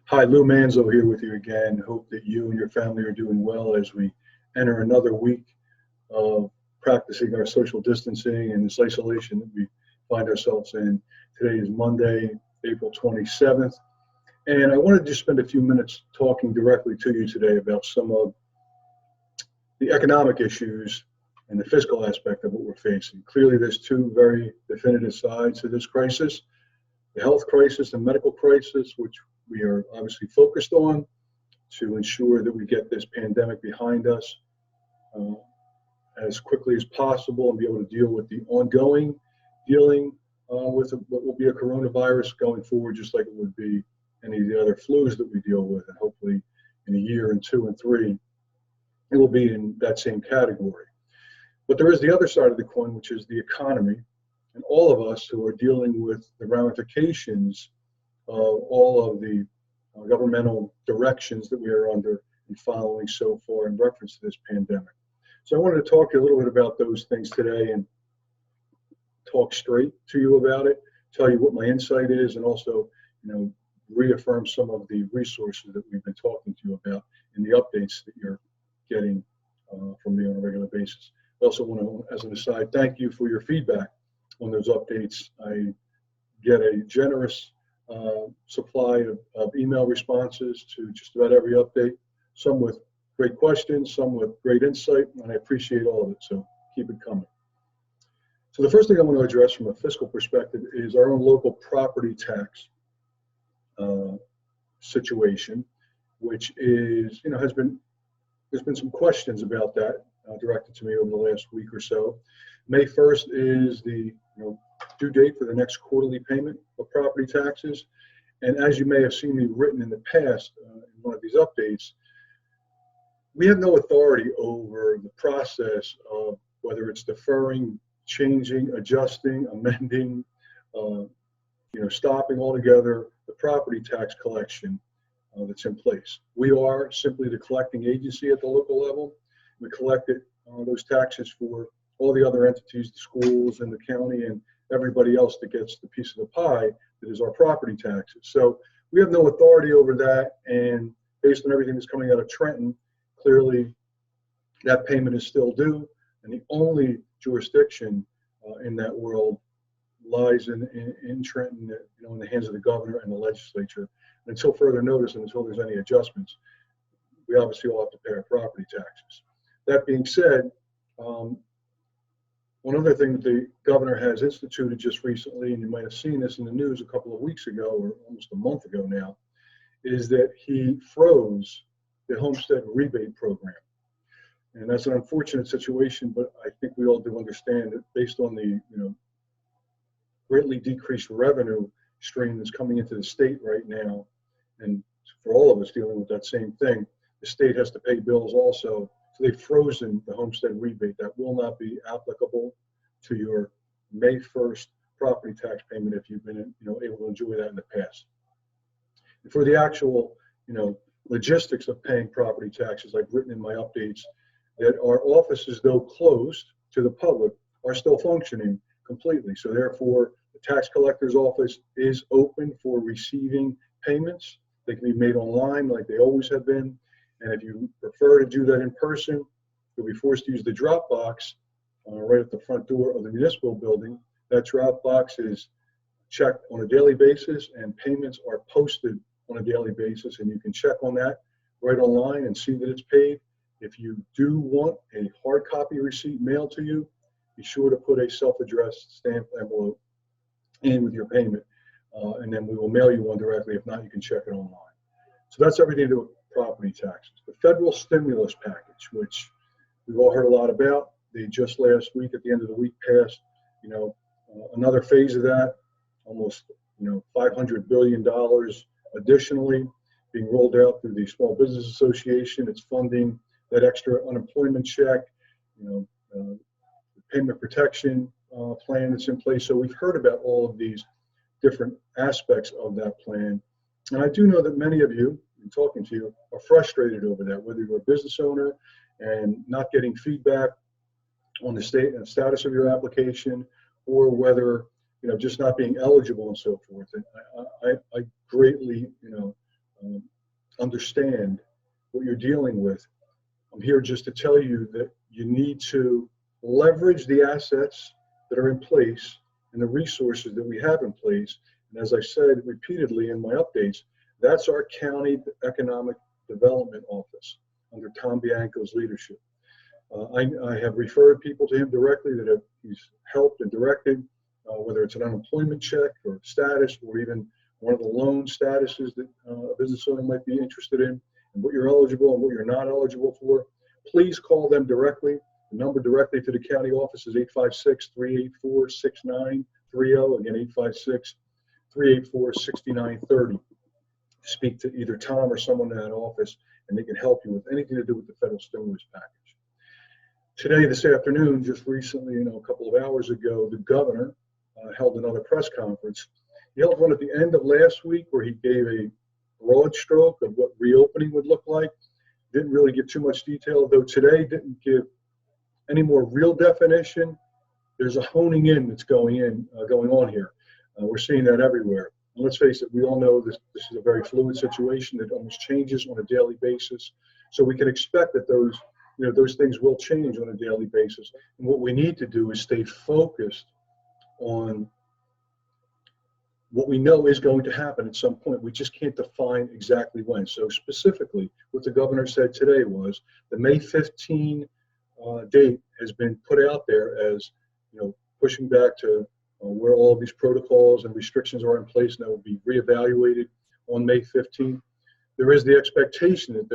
Hi, Lou Manzo here with you again. Hope that you and your family are doing well as we enter another week of practicing our social distancing and this isolation that we find ourselves in. Today is Monday, April 27th, and I wanted to just spend a few minutes talking directly to you today about some of the economic issues and the fiscal aspect of what we're facing. Clearly, there's two very definitive sides to this crisis: the health crisis and medical crisis, which we are obviously focused on to ensure that we get this pandemic behind us uh, as quickly as possible and be able to deal with the ongoing dealing with what will be a coronavirus going forward, just like it would be any of the other flus that we deal with. And hopefully in a year and two and three, it will be in that same category. But there is the other side of the coin, which is the economy, and all of us who are dealing with the ramifications of all of the governmental directions that we are under and following so far in reference to this pandemic. So I wanted to talk to you a little bit about those things today and talk straight to you about it, tell you what my insight is, and also, reaffirm some of the resources that we've been talking to you about in the updates that you're getting from me on a regular basis. I also want to, as an aside, thank you for your feedback on those updates. I get a generous supply of email responses to just about every update, some with great questions, some with great insight, and I appreciate all of it, so keep it coming. So the first thing I want to address from a fiscal perspective is our own local property tax situation, which is, there's been some questions about that directed to me over the last week or so. May 1st is the due date for the next quarterly payment of property taxes. And as you may have seen me written in the past in one of these updates, we have no authority over the process of whether it's deferring, changing, adjusting, amending, stopping altogether the property tax collection that's in place. We are simply the collecting agency at the local level. We collected those taxes for all the other entities, the schools and the county and everybody else that gets the piece of the pie that is our property taxes. So we have no authority over that, and based on everything that's coming out of Trenton, clearly that payment is still due, and the only jurisdiction in that world lies in Trenton, in the hands of the governor and the legislature. And until further notice and until there's any adjustments, we obviously all have to pay our property taxes. That being said, one other thing that the governor has instituted just recently, and you might have seen this in the news a couple of weeks ago or almost a month ago now, is that he froze the homestead rebate program. And that's an unfortunate situation, but I think we all do understand that based on the greatly decreased revenue stream that's coming into the state right now, and for all of us dealing with that same thing, the state has to pay bills also. So they've frozen the homestead rebate. That will not be applicable to your May 1st property tax payment if you've been able to enjoy that in the past. And for the actual logistics of paying property taxes, I've written in my updates that our offices, though closed to the public, are still functioning completely. So therefore, the tax collector's office is open for receiving payments. They can be made online like they always have been. And if you prefer to do that in person, you'll be forced to use the drop box right at the front door of the municipal building. That drop box is checked on a daily basis, and payments are posted on a daily basis, and you can check on that right online and see that it's paid. If you do want a hard copy receipt mailed to you, be sure to put a self-addressed stamped envelope in with your payment, and then we will mail you one directly. If not, you can check it online. So that's everything to do with property taxes. The federal stimulus package, which we've all heard a lot about, they just last week, at the end of the week, passed another phase of that, almost $500 billion additionally being rolled out through the Small Business Association. It's funding that extra unemployment check, the payment protection plan that's in place. So we've heard about all of these different aspects of that plan. And I do know that many of you, in talking to you, are frustrated over that, whether you're a business owner and not getting feedback on the state and status of your application, or whether just not being eligible and so forth. And I greatly understand what you're dealing with. I'm here just to tell you that you need to leverage the assets that are in place and the resources that we have in place. And as I said repeatedly in my updates, that's our county economic development office under Tom Bianco's leadership. I have referred people to him directly that he's helped and directed, whether it's an unemployment check or status, or even one of the loan statuses that a business owner might be interested in, and what you're eligible and what you're not eligible for. Please call them directly. The number directly to the county office is 856-384-6930. Again, 856-384-6930. Speak to either Tom or someone in that office, and they can help you with anything to do with the federal stimulus package. Today, this afternoon, just recently, a couple of hours ago, the governor held another press conference. He held one at the end of last week where he gave a broad stroke of what reopening would look like. Didn't really give too much detail, though today didn't give any more real definition. There's a honing in that's going on here. We're seeing that everywhere. And let's face it, we all know this is a very fluid situation that almost changes on a daily basis. So we can expect that those things will change on a daily basis. And what we need to do is stay focused on what we know is going to happen at some point. We just can't define exactly when. So specifically, what the governor said today was the May 15 date has been put out there as, pushing back to where all of these protocols and restrictions are in place, and that will be reevaluated on May 15th. There is the expectation that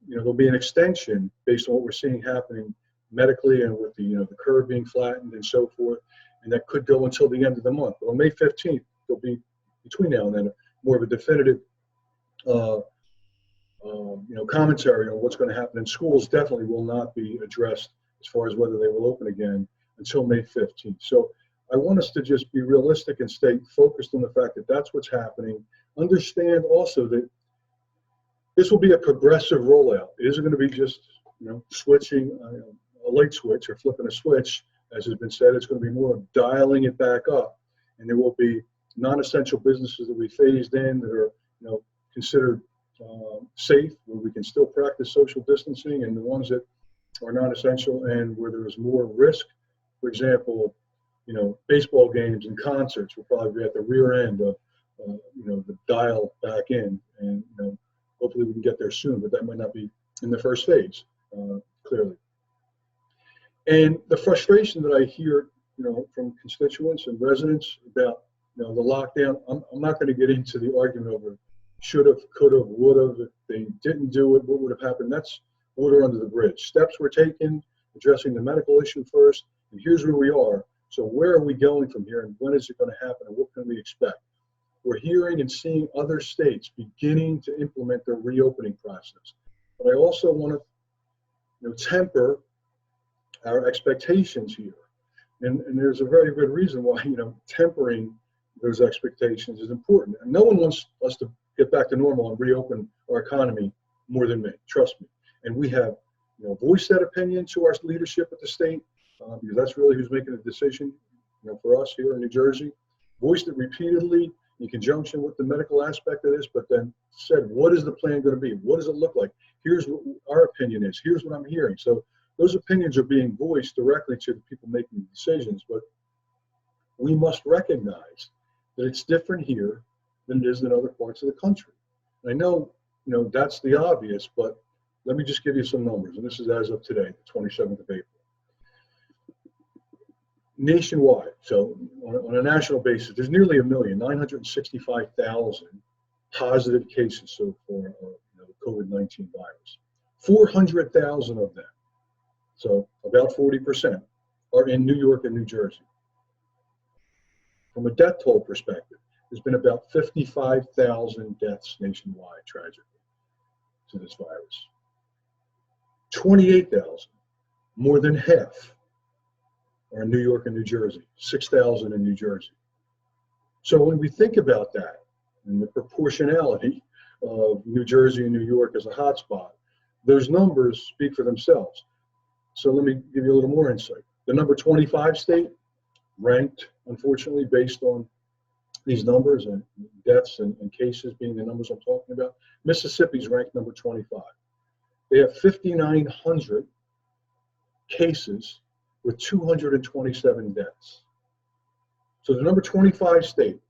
there'll be an extension based on what we're seeing happening medically and with the curve being flattened and so forth, and that could go until the end of the month. But on May 15th, there'll be, between now and then, more of a definitive commentary on what's going to happen in schools. Definitely will not be addressed as far as whether they will open again until May 15th. So I want us to just be realistic and stay focused on the fact that that's what's happening. Understand also that this will be a progressive rollout. It isn't going to be just switching a light switch or flipping a switch, as has been said. It's going to be more of dialing it back up, and there will be non-essential businesses that we phased in that are considered safe, where we can still practice social distancing, and the ones that are not essential and where there is more risk. For example, baseball games and concerts will probably be at the rear end of the dial back in, and hopefully we can get there soon, but that might not be in the first phase, clearly. And the frustration that I hear from constituents and residents about the lockdown, I'm not going to get into the argument over should have, could have, would have. If they didn't do it, what would have happened? That's water under the bridge. Steps were taken, addressing the medical issue first, and here's where we are. So where are we going from here, and when is it going to happen, and what can we expect? We're hearing and seeing other states beginning to implement their reopening process. But I also want to temper our expectations here. And there's a very good reason why tempering those expectations is important. And no one wants us to get back to normal and reopen our economy more than me, trust me. And we have voiced that opinion to our leadership at the state, because that's really who's making the decision for us here in New Jersey. Voiced it repeatedly in conjunction with the medical aspect of this, but then said, what is the plan going to be? What does it look like? Here's what our opinion is. Here's what I'm hearing. So those opinions are being voiced directly to the people making the decisions, but we must recognize that it's different here than it is in other parts of the country. And I know, that's the obvious, but let me just give you some numbers, and this is as of today, the 27th of April. Nationwide, so on a national basis, there's nearly 1,965,000 positive cases so far of the COVID-19 virus. 400,000 of them, so about 40%, are in New York and New Jersey. From a death toll perspective, there's been about 55,000 deaths nationwide, tragically, to this virus. 28,000, more than half, are in New York and New Jersey, 6,000 in New Jersey. So when we think about that and the proportionality of New Jersey and New York as a hotspot, those numbers speak for themselves. So let me give you a little more insight. The number 25 state, ranked, unfortunately, based on these numbers and deaths and cases being the numbers I'm talking about, Mississippi's ranked number 25. They have 5,900 cases with 227 deaths. So the number 25 state,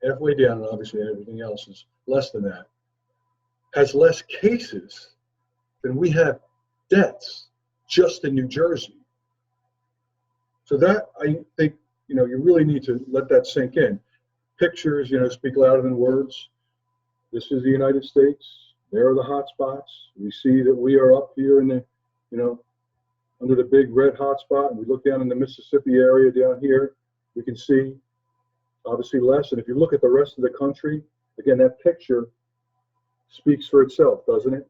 halfway down, and obviously everything else is less than that, has less cases than we have deaths just in New Jersey. So that, I think, you really need to let that sink in. Pictures, speak louder than words. This is the United States. There are the hot spots. We see that we are up here in the, under the big red hot spot, and we look down in the Mississippi area down here, we can see obviously less. And if you look at the rest of the country, again, that picture speaks for itself, doesn't it?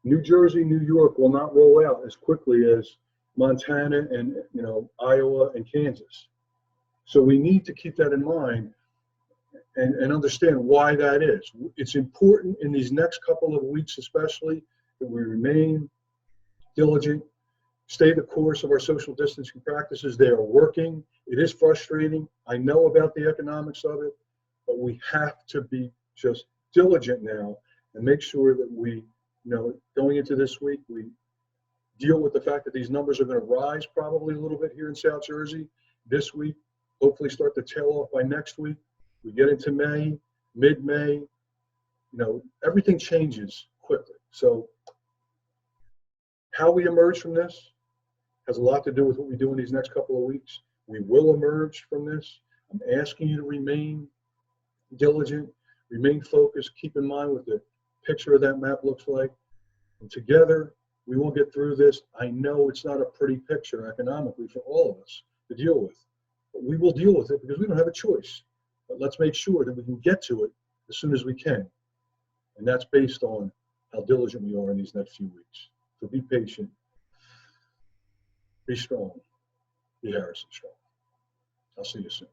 New Jersey, New York will not roll out as quickly as Montana and, Iowa and Kansas. So we need to keep that in mind and understand why that is. It's important in these next couple of weeks, especially, that we remain diligent, stay the course of our social distancing practices. They are working. It is frustrating. I know about the economics of it, but we have to be just diligent now and make sure that we, going into this week, we deal with the fact that these numbers are going to rise probably a little bit here in South Jersey this week, hopefully start to tail off by next week. We get into May, mid-May, everything changes quickly. So how we emerge from this has a lot to do with what we do in these next couple of weeks. We will emerge from this. I'm asking you to remain diligent, remain focused, keep in mind what the picture of that map looks like. And together, we will get through this. I know it's not a pretty picture economically for all of us to deal with, but we will deal with it because we don't have a choice. But let's make sure that we can get to it as soon as we can. And that's based on how diligent we are in these next few weeks. So be patient, be strong, be Harrison strong. I'll see you soon.